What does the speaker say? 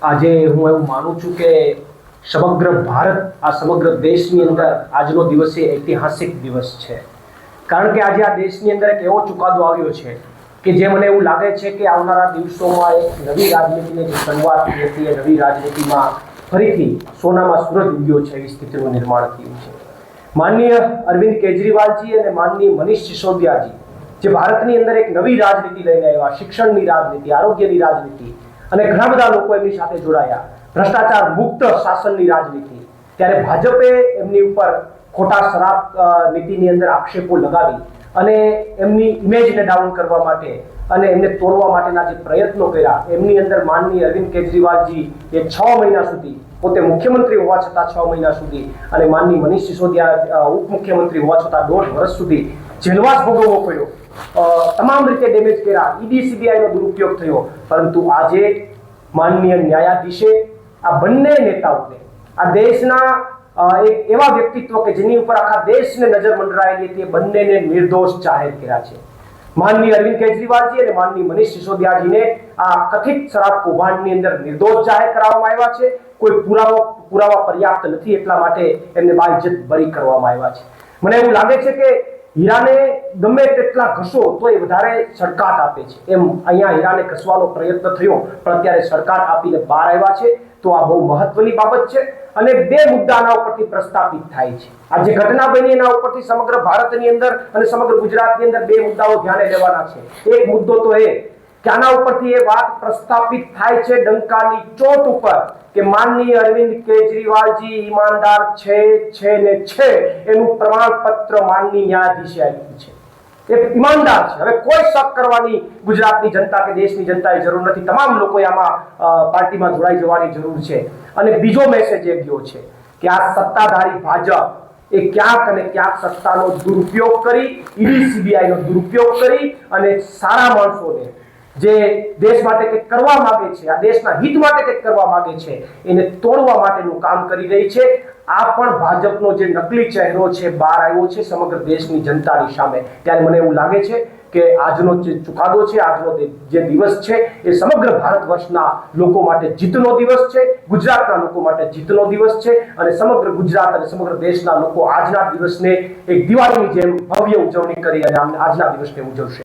આજે હું એવું માનું છું કે સમગ્ર ભારત આ સમગ્ર દેશની અંદર આજનો દિવસ એ ઐતિહાસિક દિવસ છે, કારણ કે આજે આ દેશની અંદર એક એવો ચુકાદો આવ્યો છે કે જે મને એવું લાગે છે કે આવનારા દિવસોમાં એક નવી રાજનીતિની જે શરૂઆત થઈ હતી એ નવી રાજનીતિમાં ફરીથી સોનામાં સૂરજ ઉગ્યો છે એવી સ્થિતિનું નિર્માણ થયું છે। માનનીય અરવિંદ કેજરીવાલજી અને માનનીય મનીષ સિસોદિયાજી જે ભારતની અંદર એક નવી રાજનીતિ લઈને આવ્યા, શિક્ષણની રાજનીતિ, આરોગ્યની રાજનીતિ, અને ઘણા બધા લોકો એમની સાથે જોડાયા, ભ્રષ્ટાચાર મુક્ત શાસનની રાજનીતિ, ત્યારે ભાજપે એમની ઉપર ખોટા શરાબ નીતિની અંદર આક્ષેપો લગાવી અને એમની ઇમેજને ડાઉન કરવા માટે અને એમને તોડવા માટેના જે પ્રયત્નો કર્યા, એમની અંદર માનનીય અરવિંદ કેજરીવાલજી એ 6 મહિના સુધી પોતે મુખ્યમંત્રી હોવા છતાં 6 મહિના સુધી અને માનનીય મનીષ સિસોદિયા ઉપમુખ્યમંત્રી હોવા છતાં 1.5 વર્ષ સુધી જેલવાસ ભોગવવો પડ્યો, તમામ રીતે ડેમેજ કર્યા, ઈડી સીબીઆઈનો દુરુપયોગ થયો। પરંતુ આજે માનનીય ન્યાયાધીશે આ બંને નેતાઓને, આ દેશના એક એવા વ્યક્તિત્વ કે જેની ઉપર આખા દેશને નજર મંડરાયેલી હતી, એ બંનેને નિર્દોષ જાહેર કર્યા છે। માનનીય અરવિંદ કેજરીવાલજી અને માનનીય મનીષ સિસોદિયાજીને આ કથિત શરાબ કૌભાંડની અંદર નિર્દોષ જાહેર કરવામાં આવ્યા છે। કોઈ પુરાવા પર્યાપ્ત નથી, એટલા માટે એમને બાઇજ્જત બરી કરવામાં આવ્યા છે। મને એવું લાગે છે કે હીરાને ગમે તેટલા ઘસો તો એ વધારે સડકાટ આપે છે, એમ અહીંયા હીરાને ઘસવાનો પ્રયત્ન થયો પણ અત્યારે સડકાટ આપીને બહાર આવ્યા છે। તો આ બહુ મહત્વની બાબત છે અને બે મુદ્દા આના ઉપરથી પ્રસ્થાપિત થાય છે। આ જે ઘટના બની એના ઉપરથી સમગ્ર ભારતની અંદર અને સમગ્ર ગુજરાતની અંદર બે મુદ્દાઓ ધ્યાને લેવાના છે। એક મુદ્દો તો એ કે આના ઉપરથી એ વાત પ્રસ્થાપિત થાય છે ડંકાની ચોટ ઉપર કે માનનીય અરવિંદ કેજરીવાલજી ઈમાનદાર છે ને છે એનું પ્રમાણપત્ર માનનીય ન્યાયાધીશે આપ્યું છે, એ ઈમાનદાર છે। હવે કોઈ શક કરવાની ગુજરાતની જનતા કે દેશની જનતાએ જરૂર નથી, તમામ લોકોએ આમાં પાર્ટીમાં જોડાઈ જવાની જરૂર છે। અને બીજો મેસેજ એ ગયો છે કે આ સત્તાધારી ભાજપ એ ક્યાંક અને ક્યાંક સત્તાનો દુરુપયોગ કરી, ઈડી સીબીઆઈનો દુરુપયોગ કરી અને સારા માણસોને જે દેશ માટે કંઈક કરવા માંગે છે, આ દેશના હિત માટે કંઈક કરવા માંગે છે, એને તોડવા માટેનું કામ કરી રહી છે। આ પણ ભાજપનો જે નકલી ચહેરો છે બહાર આવ્યો છે સમગ્ર દેશની જનતાની સામે। ત્યારે મને એવું લાગે છે કે આજનો જે ચુકાદો છે, આજનો જે દિવસ છે એ સમગ્ર ભારત વર્ષના લોકો માટે જીતનો દિવસ છે, ગુજરાતના લોકો માટે જીતનો દિવસ છે અને સમગ્ર ગુજરાત અને સમગ્ર દેશના લોકો આજના દિવસને એક દિવાળીની જેમ ભવ્ય ઉજવણી કરી અને આજના દિવસને ઉજવશે।